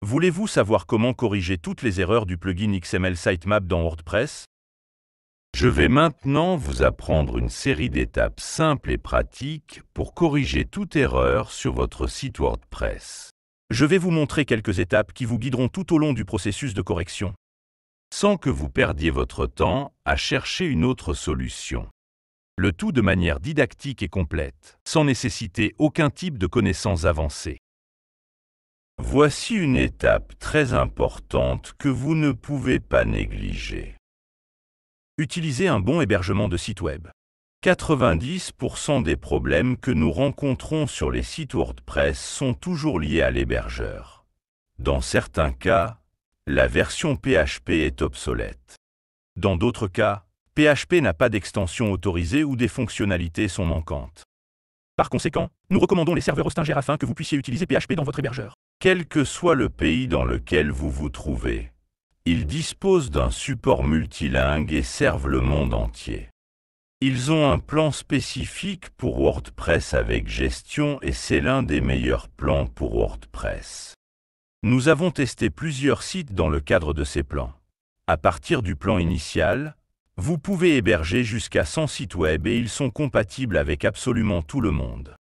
Voulez-vous savoir comment corriger toutes les erreurs du plugin XML Sitemap dans WordPress? Je vais maintenant vous apprendre une série d'étapes simples et pratiques pour corriger toute erreur sur votre site WordPress. Je vais vous montrer quelques étapes qui vous guideront tout au long du processus de correction, sans que vous perdiez votre temps à chercher une autre solution. Le tout de manière didactique et complète, sans nécessiter aucun type de connaissances avancées. Voici une étape très importante que vous ne pouvez pas négliger. Utilisez un bon hébergement de site web. 90% des problèmes que nous rencontrons sur les sites WordPress sont toujours liés à l'hébergeur. Dans certains cas, la version PHP est obsolète. Dans d'autres cas, PHP n'a pas d'extension autorisée ou des fonctionnalités sont manquantes. Par conséquent, nous recommandons les serveurs Hostinger afin que vous puissiez utiliser PHP dans votre hébergeur. Quel que soit le pays dans lequel vous vous trouvez, ils disposent d'un support multilingue et servent le monde entier. Ils ont un plan spécifique pour WordPress avec gestion et c'est l'un des meilleurs plans pour WordPress. Nous avons testé plusieurs sites dans le cadre de ces plans. À partir du plan initial, vous pouvez héberger jusqu'à 100 sites web et ils sont compatibles avec absolument tout le monde.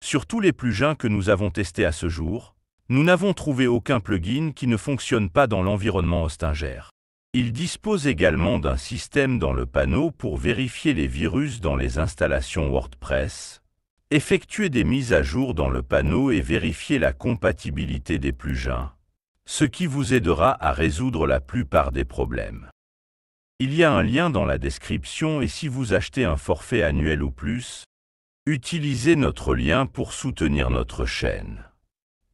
Sur tous les plugins que nous avons testés à ce jour, nous n'avons trouvé aucun plugin qui ne fonctionne pas dans l'environnement Hostinger. Il dispose également d'un système dans le panneau pour vérifier les virus dans les installations WordPress, effectuer des mises à jour dans le panneau et vérifier la compatibilité des plugins, ce qui vous aidera à résoudre la plupart des problèmes. Il y a un lien dans la description et si vous achetez un forfait annuel ou plus, utilisez notre lien pour soutenir notre chaîne.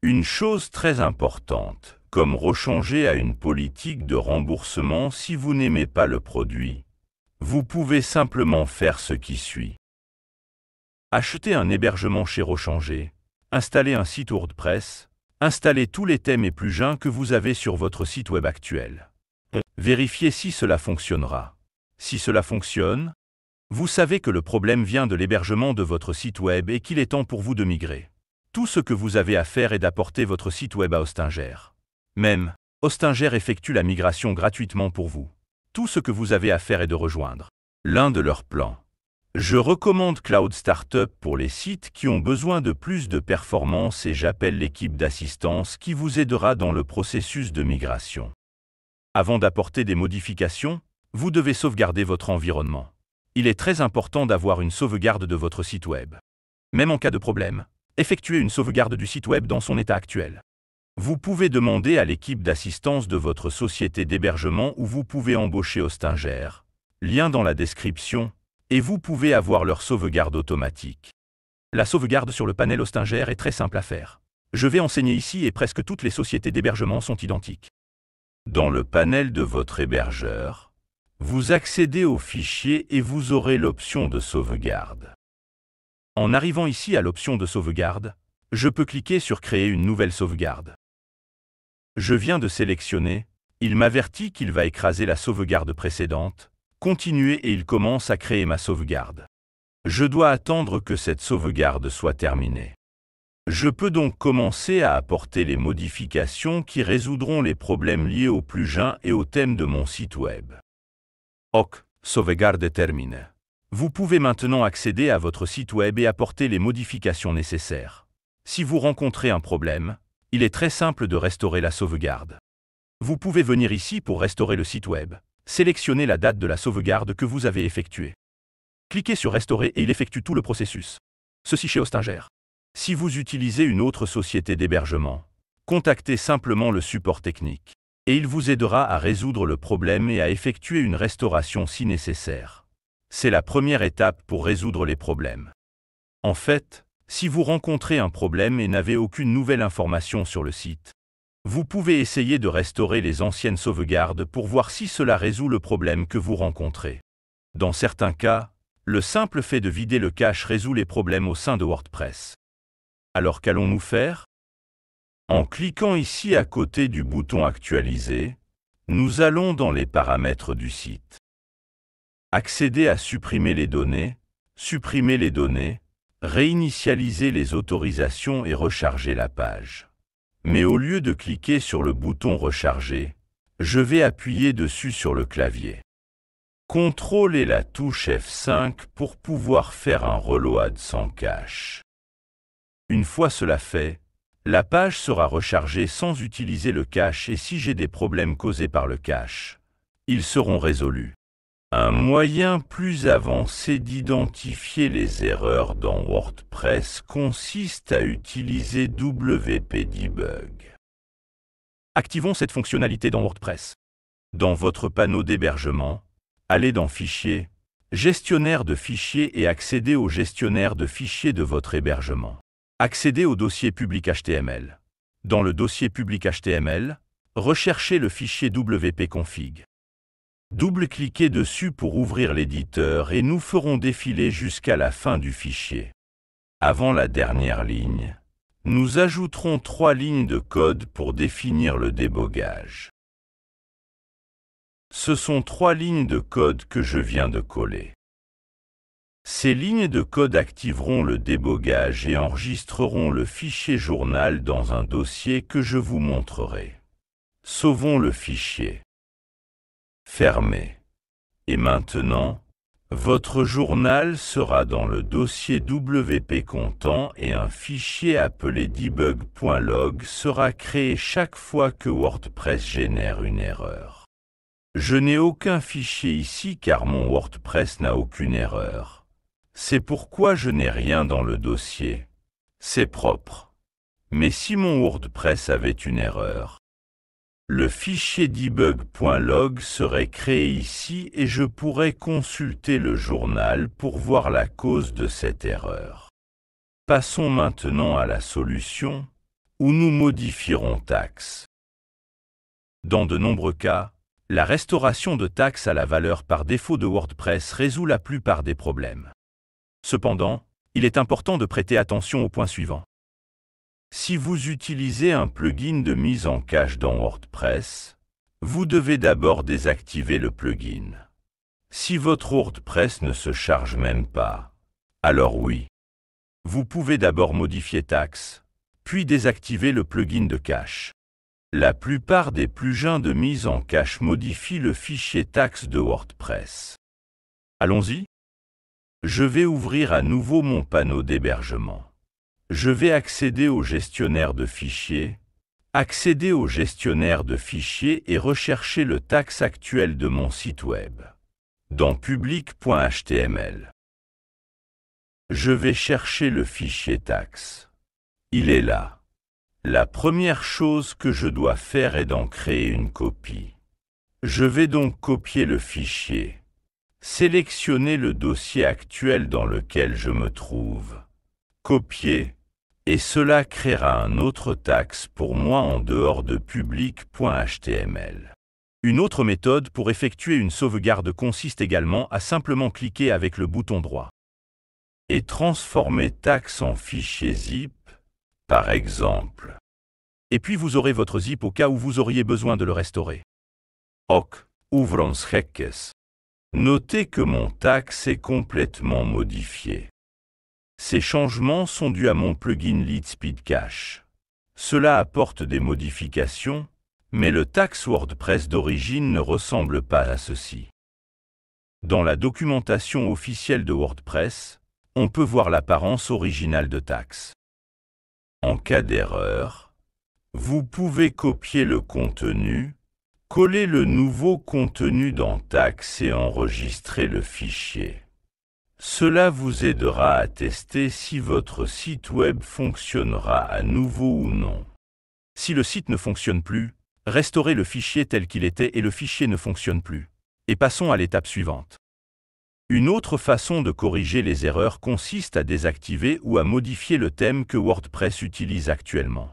Une chose très importante, comme rechanger à une politique de remboursement si vous n'aimez pas le produit, vous pouvez simplement faire ce qui suit. Acheter un hébergement chez Rechanger, installer un site WordPress, installer tous les thèmes et plugins que vous avez sur votre site web actuel. Vérifiez si cela fonctionnera. Si cela fonctionne, vous savez que le problème vient de l'hébergement de votre site web et qu'il est temps pour vous de migrer. Tout ce que vous avez à faire est d'apporter votre site web à Hostinger. Même, Hostinger effectue la migration gratuitement pour vous. Tout ce que vous avez à faire est de rejoindre l'un de leurs plans. Je recommande Cloud Startup pour les sites qui ont besoin de plus de performance et j'appelle l'équipe d'assistance qui vous aidera dans le processus de migration. Avant d'apporter des modifications, vous devez sauvegarder votre environnement. Il est très important d'avoir une sauvegarde de votre site web. Même en cas de problème, effectuez une sauvegarde du site web dans son état actuel. Vous pouvez demander à l'équipe d'assistance de votre société d'hébergement ou vous pouvez embaucher Hostinger, lien dans la description, et vous pouvez avoir leur sauvegarde automatique. La sauvegarde sur le panel Hostinger est très simple à faire. Je vais enseigner ici et presque toutes les sociétés d'hébergement sont identiques. Dans le panel de votre hébergeur, vous accédez au fichier et vous aurez l'option de sauvegarde. En arrivant ici à l'option de sauvegarde, je peux cliquer sur Créer une nouvelle sauvegarde. Je viens de sélectionner, il m'avertit qu'il va écraser la sauvegarde précédente, continuer et il commence à créer ma sauvegarde. Je dois attendre que cette sauvegarde soit terminée. Je peux donc commencer à apporter les modifications qui résoudront les problèmes liés au plugin et au thème de mon site web. OK, sauvegarde terminée. Vous pouvez maintenant accéder à votre site web et apporter les modifications nécessaires. Si vous rencontrez un problème, il est très simple de restaurer la sauvegarde. Vous pouvez venir ici pour restaurer le site web. Sélectionnez la date de la sauvegarde que vous avez effectuée. Cliquez sur Restaurer et il effectue tout le processus. Ceci chez Hostinger. Si vous utilisez une autre société d'hébergement, contactez simplement le support technique et il vous aidera à résoudre le problème et à effectuer une restauration si nécessaire. C'est la première étape pour résoudre les problèmes. En fait, si vous rencontrez un problème et n'avez aucune nouvelle information sur le site, vous pouvez essayer de restaurer les anciennes sauvegardes pour voir si cela résout le problème que vous rencontrez. Dans certains cas, le simple fait de vider le cache résout les problèmes au sein de WordPress. Alors qu'allons-nous faire? En cliquant ici à côté du bouton Actualiser, nous allons dans les paramètres du site. Accéder à supprimer les données, réinitialiser les autorisations et recharger la page. Mais au lieu de cliquer sur le bouton Recharger, je vais appuyer dessus sur le clavier. CTRL et la touche F5 pour pouvoir faire un reload sans cache. Une fois cela fait, la page sera rechargée sans utiliser le cache et si j'ai des problèmes causés par le cache, ils seront résolus. Un moyen plus avancé d'identifier les erreurs dans WordPress consiste à utiliser WP Debug. Activons cette fonctionnalité dans WordPress. Dans votre panneau d'hébergement, allez dans Fichiers, Gestionnaire de fichiers et accédez au gestionnaire de fichiers de votre hébergement. Accédez au dossier public HTML. Dans le dossier public HTML, recherchez le fichier wp-config. Double-cliquez dessus pour ouvrir l'éditeur et nous ferons défiler jusqu'à la fin du fichier. Avant la dernière ligne, nous ajouterons 3 lignes de code pour définir le débogage. Ce sont 3 lignes de code que je viens de coller. Ces lignes de code activeront le débogage et enregistreront le fichier journal dans un dossier que je vous montrerai. Sauvons le fichier. Fermez. Et maintenant, votre journal sera dans le dossier WP Content et un fichier appelé debug.log sera créé chaque fois que WordPress génère une erreur. Je n'ai aucun fichier ici car mon WordPress n'a aucune erreur. C'est pourquoi je n'ai rien dans le dossier. C'est propre. Mais si mon WordPress avait une erreur, le fichier debug.log serait créé ici et je pourrais consulter le journal pour voir la cause de cette erreur. Passons maintenant à la solution, où nous modifierons taxe. Dans de nombreux cas, la restauration de taxe à la valeur par défaut de WordPress résout la plupart des problèmes. Cependant, il est important de prêter attention au point suivant. Si vous utilisez un plugin de mise en cache dans WordPress, vous devez d'abord désactiver le plugin. Si votre WordPress ne se charge même pas, alors oui. Vous pouvez d'abord modifier taxe, puis désactiver le plugin de cache. La plupart des plugins de mise en cache modifient le fichier taxe de WordPress. Allons-y. Je vais ouvrir à nouveau mon panneau d'hébergement. Je vais accéder au gestionnaire de fichiers, accéder au gestionnaire de fichiers et rechercher le taxe actuel de mon site web, dans public.html. Je vais chercher le fichier taxe. Il est là. La première chose que je dois faire est d'en créer une copie. Je vais donc copier le fichier, sélectionner le dossier actuel dans lequel je me trouve, copier, et cela créera un autre taxe pour moi en dehors de public.html. Une autre méthode pour effectuer une sauvegarde consiste également à simplement cliquer avec le bouton droit. Et transformer taxe en fichier zip, par exemple. Et puis vous aurez votre zip au cas où vous auriez besoin de le restaurer. Ok, ouvrons Heckes. Notez que mon taxe est complètement modifié. Ces changements sont dus à mon plugin LeadSpeed Cache. Cela apporte des modifications, mais le taxe WordPress d'origine ne ressemble pas à ceci. Dans la documentation officielle de WordPress, on peut voir l'apparence originale de taxe. En cas d'erreur, vous pouvez copier le contenu, coller le nouveau contenu dans taxe et enregistrer le fichier. Cela vous aidera à tester si votre site web fonctionnera à nouveau ou non. Si le site ne fonctionne plus, restaurez le fichier tel qu'il était et le fichier ne fonctionne plus. Et passons à l'étape suivante. Une autre façon de corriger les erreurs consiste à désactiver ou à modifier le thème que WordPress utilise actuellement.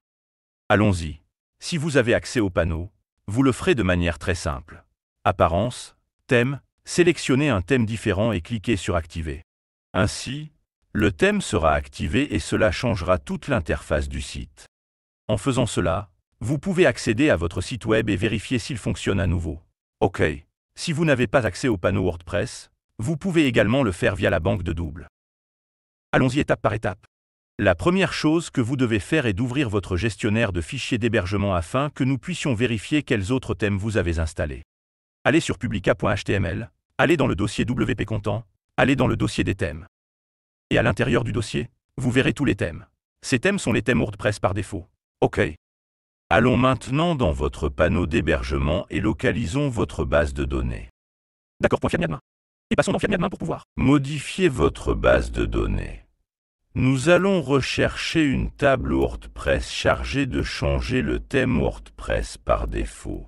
Allons-y. Si vous avez accès au panneau, vous le ferez de manière très simple. Apparence, thème, sélectionnez un thème différent et cliquez sur Activer. Ainsi, le thème sera activé et cela changera toute l'interface du site. En faisant cela, vous pouvez accéder à votre site web et vérifier s'il fonctionne à nouveau. OK. Si vous n'avez pas accès au panneau WordPress, vous pouvez également le faire via la banque de double. Allons-y étape par étape. La première chose que vous devez faire est d'ouvrir votre gestionnaire de fichiers d'hébergement afin que nous puissions vérifier quels autres thèmes vous avez installés. Allez sur publica.html, allez dans le dossier WP Content, allez dans le dossier des thèmes. Et à l'intérieur du dossier, vous verrez tous les thèmes. Ces thèmes sont les thèmes WordPress par défaut. OK. Allons maintenant dans votre panneau d'hébergement et localisons votre base de données. D'accord, .fiat-admin. Et passons dans fiat-admin pour pouvoir modifier votre base de données. Nous allons rechercher une table WordPress chargée de changer le thème WordPress par défaut.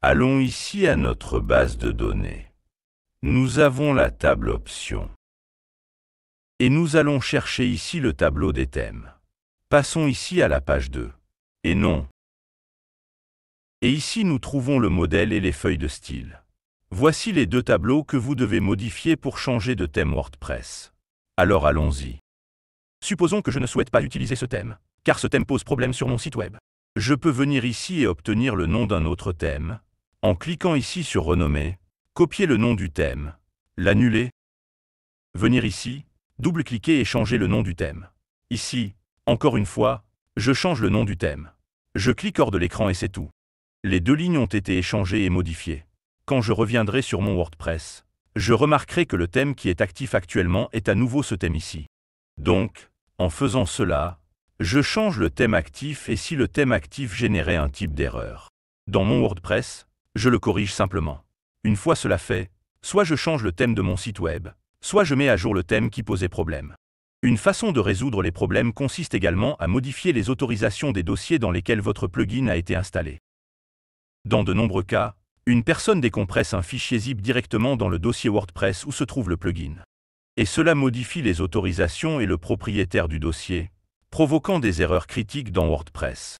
Allons ici à notre base de données. Nous avons la table Options. Et nous allons chercher ici le tableau des thèmes. Passons ici à la page 2. Et non. Et ici nous trouvons le modèle et les feuilles de style. Voici les deux tableaux que vous devez modifier pour changer de thème WordPress. Alors allons-y. Supposons que je ne souhaite pas utiliser ce thème, car ce thème pose problème sur mon site web. Je peux venir ici et obtenir le nom d'un autre thème, en cliquant ici sur Renommer, copier le nom du thème, l'annuler, venir ici, double-cliquer et changer le nom du thème. Ici, encore une fois, je change le nom du thème. Je clique hors de l'écran et c'est tout. Les deux lignes ont été échangées et modifiées. Quand je reviendrai sur mon WordPress, je remarquerai que le thème qui est actif actuellement est à nouveau ce thème ici. Donc, en faisant cela, je change le thème actif et si le thème actif générait un type d'erreur dans mon WordPress, je le corrige simplement. Une fois cela fait, soit je change le thème de mon site web, soit je mets à jour le thème qui posait problème. Une façon de résoudre les problèmes consiste également à modifier les autorisations des dossiers dans lesquels votre plugin a été installé. Dans de nombreux cas, une personne décompresse un fichier zip directement dans le dossier WordPress où se trouve le plugin. Et cela modifie les autorisations et le propriétaire du dossier, provoquant des erreurs critiques dans WordPress.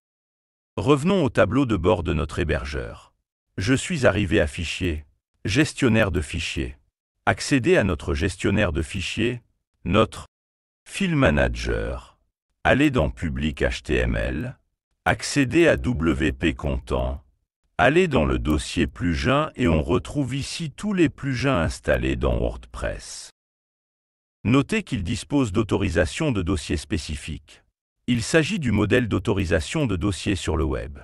Revenons au tableau de bord de notre hébergeur. Je suis arrivé à Fichier, Gestionnaire de fichiers. Accéder à notre gestionnaire de fichiers, notre File Manager. Allez dans Public HTML, accéder à WP Content. Allez dans le dossier plugin et on retrouve ici tous les plugins installés dans WordPress. Notez qu'il dispose d'autorisations de dossiers spécifiques. Il s'agit du modèle d'autorisation de dossiers sur le web.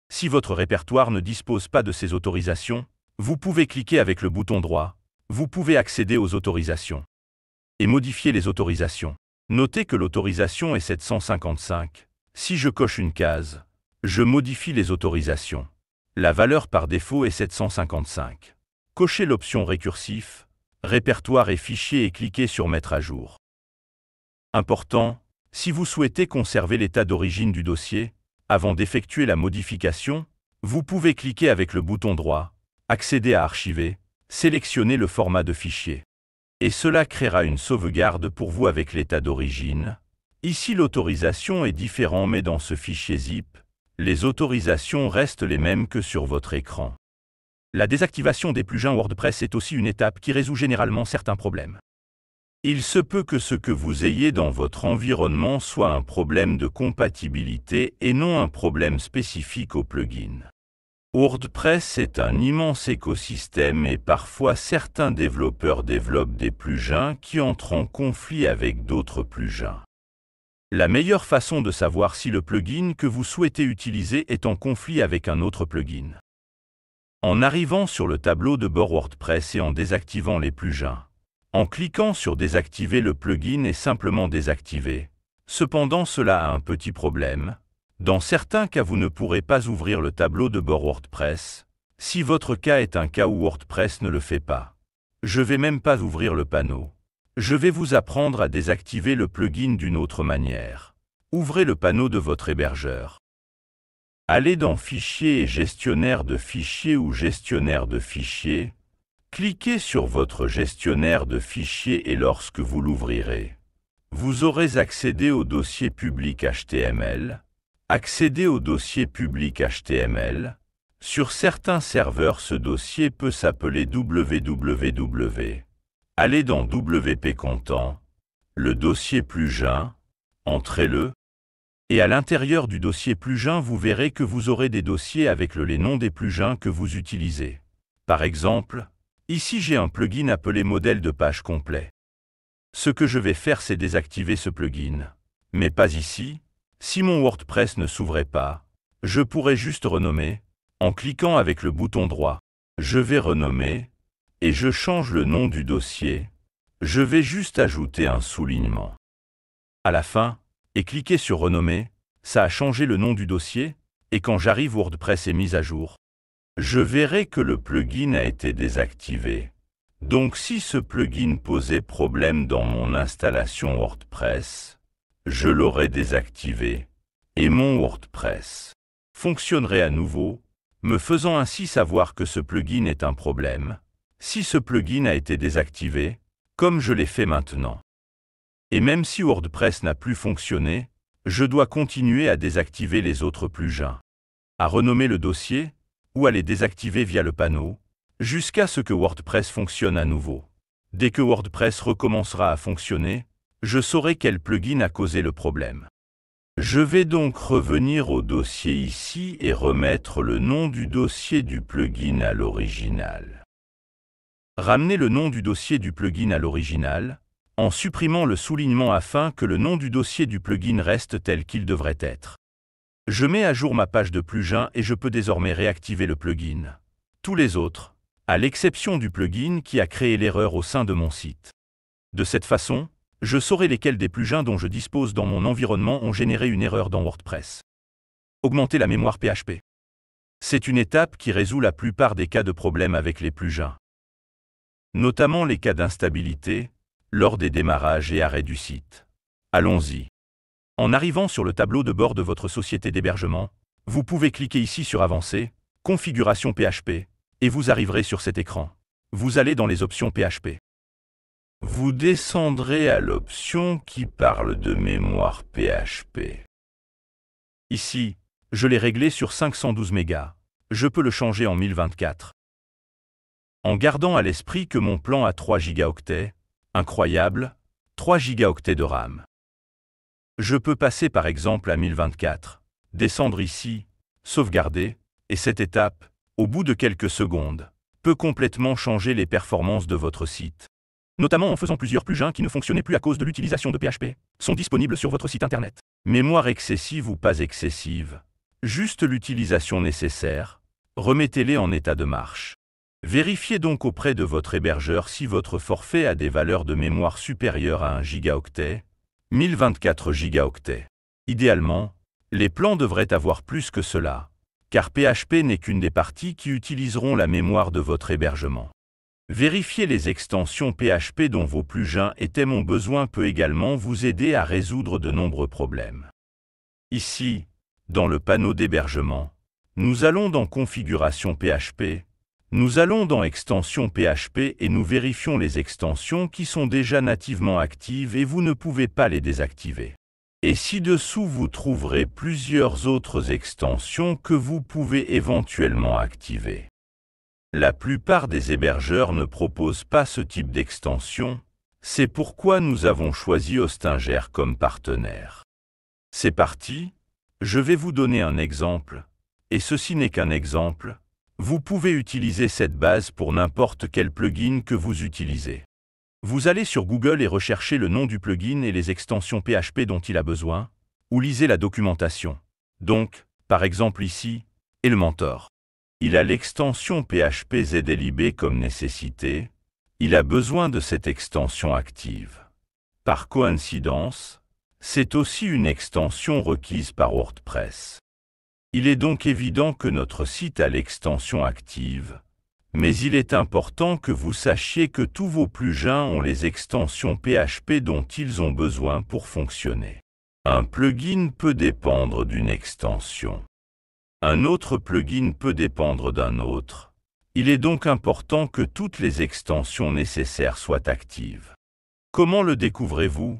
Si votre répertoire ne dispose pas de ces autorisations, vous pouvez cliquer avec le bouton droit. Vous pouvez accéder aux autorisations et modifier les autorisations. Notez que l'autorisation est 755. Si je coche une case, je modifie les autorisations. La valeur par défaut est 755. Cochez l'option récursif, répertoire et fichiers et cliquez sur Mettre à jour. Important, si vous souhaitez conserver l'état d'origine du dossier, avant d'effectuer la modification, vous pouvez cliquer avec le bouton droit, accéder à Archiver, sélectionner le format de fichier. Et cela créera une sauvegarde pour vous avec l'état d'origine. Ici l'autorisation est différente mais dans ce fichier zip, les autorisations restent les mêmes que sur votre écran. La désactivation des plugins WordPress est aussi une étape qui résout généralement certains problèmes. Il se peut que ce que vous ayez dans votre environnement soit un problème de compatibilité et non un problème spécifique au plugin. WordPress est un immense écosystème et parfois certains développeurs développent des plugins qui entrent en conflit avec d'autres plugins. La meilleure façon de savoir si le plugin que vous souhaitez utiliser est en conflit avec un autre plugin. En arrivant sur le tableau de bord WordPress et en désactivant les plugins. En cliquant sur Désactiver le plugin et simplement désactiver. Cependant, cela a un petit problème. Dans certains cas, vous ne pourrez pas ouvrir le tableau de bord WordPress, si votre cas est un cas où WordPress ne le fait pas. Je vais même pas ouvrir le panneau. Je vais vous apprendre à désactiver le plugin d'une autre manière. Ouvrez le panneau de votre hébergeur. Allez dans Fichier et Gestionnaire de fichiers ou Gestionnaire de fichiers. Cliquez sur votre gestionnaire de fichiers et lorsque vous l'ouvrirez, vous aurez accédé au dossier public HTML. Accédez au dossier public HTML. Sur certains serveurs, ce dossier peut s'appeler www. Allez dans WP Content, le dossier plugin, entrez-le. Et à l'intérieur du dossier plugin, vous verrez que vous aurez des dossiers avec les noms des plugins que vous utilisez. Par exemple, ici j'ai un plugin appelé modèle de page complet. Ce que je vais faire, c'est désactiver ce plugin. Mais pas ici. Si mon WordPress ne s'ouvrait pas, je pourrais juste renommer, en cliquant avec le bouton droit. Je vais renommer, et je change le nom du dossier. Je vais juste ajouter un soulignement à la fin, et cliquer sur renommer, ça a changé le nom du dossier, et quand j'arrive WordPress est mis à jour. Je verrai que le plugin a été désactivé. Donc si ce plugin posait problème dans mon installation WordPress, je l'aurais désactivé, et mon WordPress fonctionnerait à nouveau, me faisant ainsi savoir que ce plugin est un problème, si ce plugin a été désactivé, comme je l'ai fait maintenant. Et même si WordPress n'a plus fonctionné, je dois continuer à désactiver les autres plugins, à renommer le dossier, ou à les désactiver via le panneau, jusqu'à ce que WordPress fonctionne à nouveau. Dès que WordPress recommencera à fonctionner, je saurai quel plugin a causé le problème. Je vais donc revenir au dossier ici et remettre le nom du dossier du plugin à l'original. Ramener le nom du dossier du plugin à l'original, en supprimant le soulignement afin que le nom du dossier du plugin reste tel qu'il devrait être. Je mets à jour ma page de plugin et je peux désormais réactiver le plugin. Tous les autres, à l'exception du plugin qui a créé l'erreur au sein de mon site. De cette façon, je saurai lesquels des plugins dont je dispose dans mon environnement ont généré une erreur dans WordPress. Augmenter la mémoire PHP. C'est une étape qui résout la plupart des cas de problèmes avec les plugins. Notamment les cas d'instabilité, lors des démarrages et arrêts du site. Allons-y. En arrivant sur le tableau de bord de votre société d'hébergement, vous pouvez cliquer ici sur Avancer, Configuration PHP, et vous arriverez sur cet écran. Vous allez dans les options PHP. Vous descendrez à l'option qui parle de mémoire PHP. Ici, je l'ai réglé sur 512 mégas. Je peux le changer en 1024. En gardant à l'esprit que mon plan a 3 gigaoctets, incroyable, 3 gigaoctets de RAM. Je peux passer par exemple à 1024, descendre ici, sauvegarder, et cette étape, au bout de quelques secondes, peut complètement changer les performances de votre site. Notamment en faisant plusieurs plugins qui ne fonctionnaient plus à cause de l'utilisation de PHP, sont disponibles sur votre site internet. Mémoire excessive ou pas excessive, juste l'utilisation nécessaire, remettez-les en état de marche. Vérifiez donc auprès de votre hébergeur si votre forfait a des valeurs de mémoire supérieures à 1 gigaoctet, 1024 gigaoctets. Idéalement, les plans devraient avoir plus que cela, car PHP n'est qu'une des parties qui utiliseront la mémoire de votre hébergement. Vérifier les extensions PHP dont vos plugins étaient mon besoin peut également vous aider à résoudre de nombreux problèmes. Ici, dans le panneau d'hébergement, nous allons dans Configuration PHP, nous allons dans Extensions PHP et nous vérifions les extensions qui sont déjà nativement actives et vous ne pouvez pas les désactiver. Et ci-dessous vous trouverez plusieurs autres extensions que vous pouvez éventuellement activer. La plupart des hébergeurs ne proposent pas ce type d'extension, c'est pourquoi nous avons choisi Hostinger comme partenaire. C'est parti, je vais vous donner un exemple, et ceci n'est qu'un exemple. Vous pouvez utiliser cette base pour n'importe quel plugin que vous utilisez. Vous allez sur Google et recherchez le nom du plugin et les extensions PHP dont il a besoin, ou lisez la documentation. Donc, par exemple ici, Elementor. Il a l'extension PHP ZLIB comme nécessité, il a besoin de cette extension active. Par coïncidence, c'est aussi une extension requise par WordPress. Il est donc évident que notre site a l'extension active, mais il est important que vous sachiez que tous vos plugins ont les extensions PHP dont ils ont besoin pour fonctionner. Un plugin peut dépendre d'une extension. Un autre plugin peut dépendre d'un autre. Il est donc important que toutes les extensions nécessaires soient actives. Comment le découvrez-vous?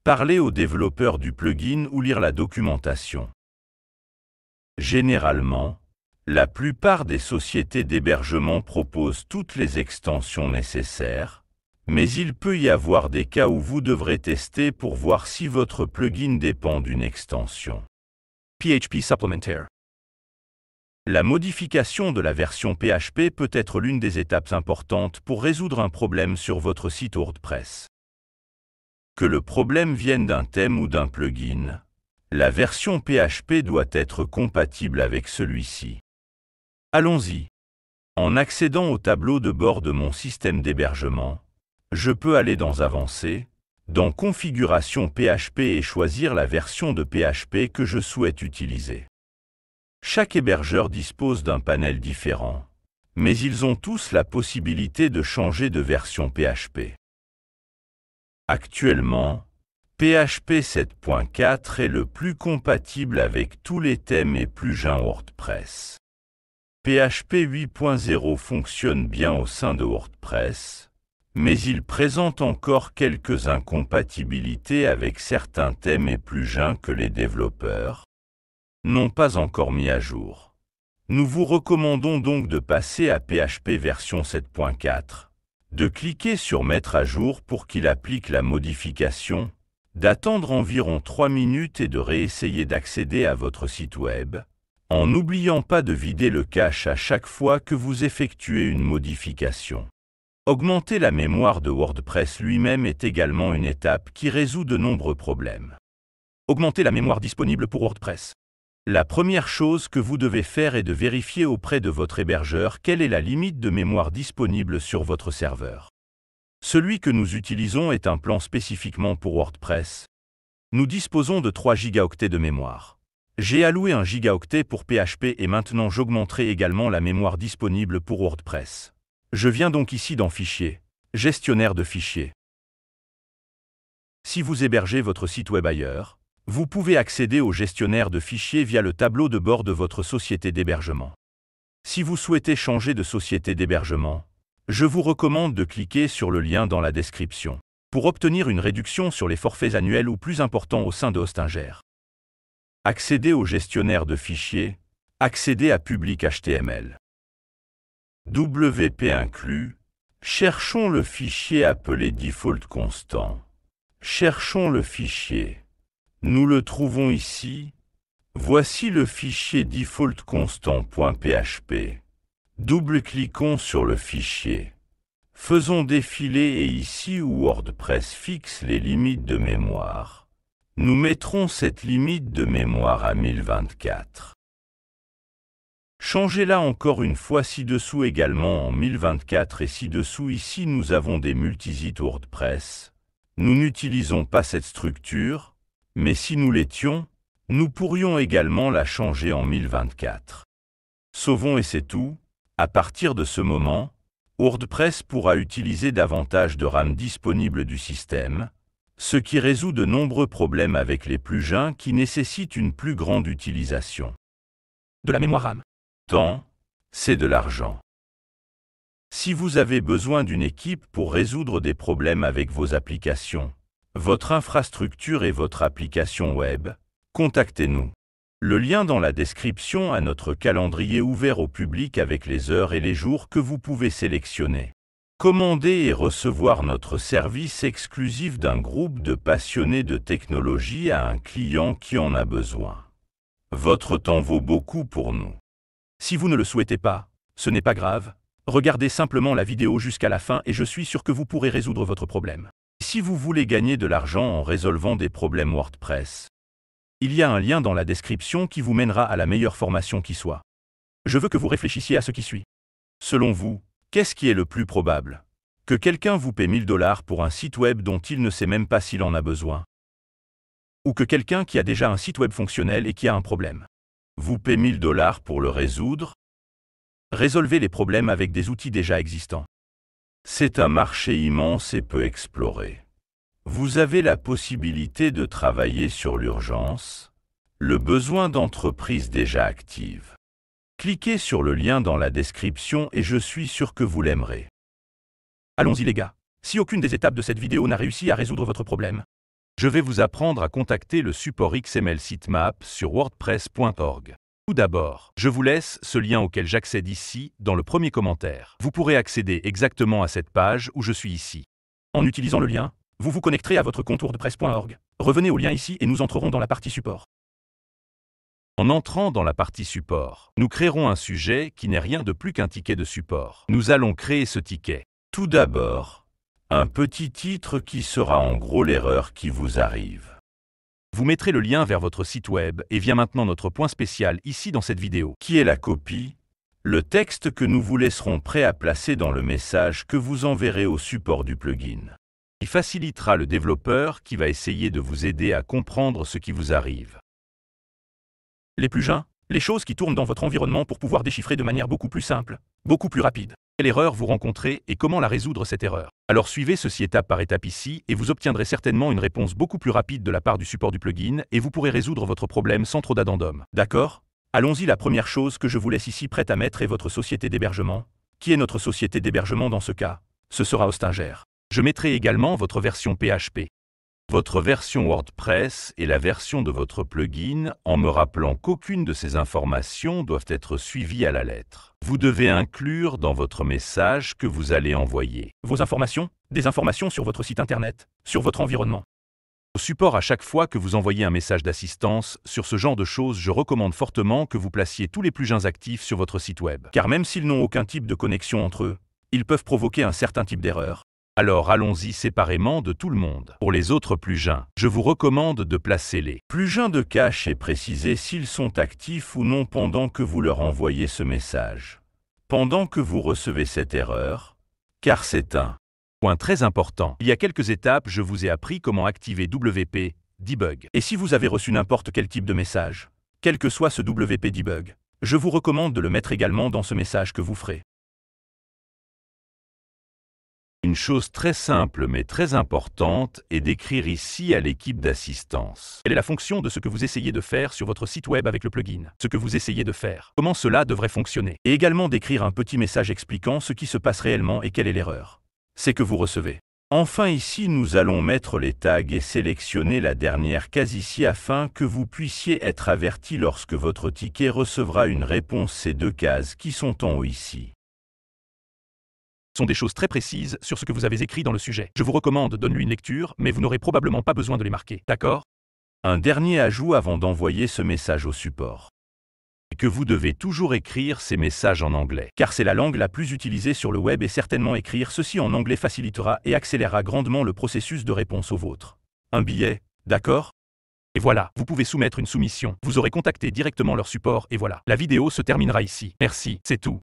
Parlez au développeur du plugin ou lire la documentation. Généralement, la plupart des sociétés d'hébergement proposent toutes les extensions nécessaires, mais il peut y avoir des cas où vous devrez tester pour voir si votre plugin dépend d'une extension. PHP Supplementaire. La modification de la version PHP peut être l'une des étapes importantes pour résoudre un problème sur votre site WordPress. Que le problème vienne d'un thème ou d'un plugin, la version PHP doit être compatible avec celui-ci. Allons-y. En accédant au tableau de bord de mon système d'hébergement, je peux aller dans Avancées, dans Configuration PHP et choisir la version de PHP que je souhaite utiliser. Chaque hébergeur dispose d'un panel différent, mais ils ont tous la possibilité de changer de version PHP. Actuellement, PHP 7.4 est le plus compatible avec tous les thèmes et plugins WordPress. PHP 8.0 fonctionne bien au sein de WordPress, mais il présente encore quelques incompatibilités avec certains thèmes et plugins que les développeurs n'ont pas encore mis à jour. Nous vous recommandons donc de passer à PHP version 7.4, de cliquer sur Mettre à jour pour qu'il applique la modification, d'attendre environ 3 minutes et de réessayer d'accéder à votre site web, en n'oubliant pas de vider le cache à chaque fois que vous effectuez une modification. Augmenter la mémoire de WordPress lui-même est également une étape qui résout de nombreux problèmes. Augmenter la mémoire disponible pour WordPress. La première chose que vous devez faire est de vérifier auprès de votre hébergeur quelle est la limite de mémoire disponible sur votre serveur. Celui que nous utilisons est un plan spécifiquement pour WordPress. Nous disposons de 3 gigaoctets de mémoire. J'ai alloué 1 gigaoctet pour PHP et maintenant j'augmenterai également la mémoire disponible pour WordPress. Je viens donc ici dans Fichier, Gestionnaire de fichiers. Si vous hébergez votre site web ailleurs, vous pouvez accéder au gestionnaire de fichiers via le tableau de bord de votre société d'hébergement. Si vous souhaitez changer de société d'hébergement, je vous recommande de cliquer sur le lien dans la description pour obtenir une réduction sur les forfaits annuels ou plus importants au sein de Hostinger. Accéder au gestionnaire de fichiers, accéder à Public HTML. WP inclus, cherchons le fichier appelé default constant. Cherchons le fichier. Nous le trouvons ici. Voici le fichier default constant.php. Double-cliquons sur le fichier. Faisons défiler et ici où WordPress fixe les limites de mémoire, nous mettrons cette limite de mémoire à 1024. Changez-la encore une fois ci-dessous également en 1024 et ci-dessous ici nous avons des multisites WordPress. Nous n'utilisons pas cette structure, mais si nous l'étions, nous pourrions également la changer en 1024. Sauvons et c'est tout. À partir de ce moment, WordPress pourra utiliser davantage de RAM disponible du système, ce qui résout de nombreux problèmes avec les plugins qui nécessitent une plus grande utilisation. De la mémoire RAM. Temps, c'est de l'argent. Si vous avez besoin d'une équipe pour résoudre des problèmes avec vos applications, votre infrastructure et votre application web, contactez-nous. Le lien dans la description a notre calendrier ouvert au public avec les heures et les jours que vous pouvez sélectionner. Commandez et recevoir notre service exclusif d'un groupe de passionnés de technologie à un client qui en a besoin. Votre temps vaut beaucoup pour nous. Si vous ne le souhaitez pas, ce n'est pas grave. Regardez simplement la vidéo jusqu'à la fin et je suis sûr que vous pourrez résoudre votre problème. Si vous voulez gagner de l'argent en résolvant des problèmes WordPress, il y a un lien dans la description qui vous mènera à la meilleure formation qui soit. Je veux que vous réfléchissiez à ce qui suit. Selon vous, qu'est-ce qui est le plus probable? Que quelqu'un vous paie 1000 $ pour un site web dont il ne sait même pas s'il en a besoin? Ou que quelqu'un qui a déjà un site web fonctionnel et qui a un problème vous paie 1000 $ pour le résoudre? Résolvez les problèmes avec des outils déjà existants. C'est un marché immense et peu exploré. Vous avez la possibilité de travailler sur l'urgence, le besoin d'entreprises déjà actives. Cliquez sur le lien dans la description et je suis sûr que vous l'aimerez. Allons-y les gars. Si aucune des étapes de cette vidéo n'a réussi à résoudre votre problème, je vais vous apprendre à contacter le support XML Sitemap sur wordpress.org. Tout d'abord, je vous laisse ce lien auquel j'accède ici dans le premier commentaire. Vous pourrez accéder exactement à cette page où je suis ici. En utilisant le lien, vous vous connecterez à votre compte wordpress.org. Revenez au lien ici et nous entrerons dans la partie support. En entrant dans la partie support, nous créerons un sujet qui n'est rien de plus qu'un ticket de support. Nous allons créer ce ticket. Tout d'abord, Un petit titre qui sera en gros l'erreur qui vous arrive. Vous mettrez le lien vers votre site web et vient maintenant notre point spécial ici dans cette vidéo. Qui est la copie? Le texte que nous vous laisserons prêt à placer dans le message que vous enverrez au support du plugin. Il facilitera le développeur qui va essayer de vous aider à comprendre ce qui vous arrive. Les plugins, les choses qui tournent dans votre environnement pour pouvoir déchiffrer de manière beaucoup plus simple, beaucoup plus rapide. Quelle erreur vous rencontrez et comment la résoudre cette erreur? Alors suivez ceci étape par étape ici et vous obtiendrez certainement une réponse beaucoup plus rapide de la part du support du plugin et vous pourrez résoudre votre problème sans trop d'addendum. D'accord? Allons-y, la première chose que je vous laisse ici prête à mettre est votre société d'hébergement. Qui est notre société d'hébergement dans ce cas? Ce sera Hostinger. Je mettrai également votre version PHP. Votre version WordPress et la version de votre plugin en me rappelant qu'aucune de ces informations doivent être suivies à la lettre. Vous devez inclure dans votre message que vous allez envoyer Vos informations, des informations sur votre site internet, sur votre environnement. Au support, à chaque fois que vous envoyez un message d'assistance sur ce genre de choses, je recommande fortement que vous placiez tous les plugins actifs sur votre site web. Car même s'ils n'ont aucun type de connexion entre eux, ils peuvent provoquer un certain type d'erreur. Alors allons-y séparément de tout le monde. Pour les autres plugins, je vous recommande de placer les plugins de cache et préciser s'ils sont actifs ou non pendant que vous leur envoyez ce message. Pendant que vous recevez cette erreur, car c'est un point très important. Il y a quelques étapes, je vous ai appris comment activer WP Debug. Et si vous avez reçu n'importe quel type de message, quel que soit ce WP Debug, je vous recommande de le mettre également dans ce message que vous ferez. Une chose très simple mais très importante est d'écrire ici à l'équipe d'assistance. Quelle est la fonction de ce que vous essayez de faire sur votre site web avec le plugin? Ce que vous essayez de faire. Comment cela devrait fonctionner? Et également d'écrire un petit message expliquant ce qui se passe réellement et quelle est l'erreur. C'est que vous recevez. Enfin ici nous allons mettre les tags et sélectionner la dernière case ici afin que vous puissiez être averti lorsque votre ticket recevra une réponse. Ces deux cases qui sont en haut ici sont des choses très précises sur ce que vous avez écrit dans le sujet. Je vous recommande de donner une lecture, mais vous n'aurez probablement pas besoin de les marquer, d'accord? Un dernier ajout avant d'envoyer ce message au support. Que vous devez toujours écrire ces messages en anglais. Car c'est la langue la plus utilisée sur le web et certainement écrire ceci en anglais facilitera et accélérera grandement le processus de réponse au vôtre. Un billet, d'accord? Et voilà, vous pouvez soumettre une soumission. Vous aurez contacté directement leur support et voilà. La vidéo se terminera ici. Merci, c'est tout.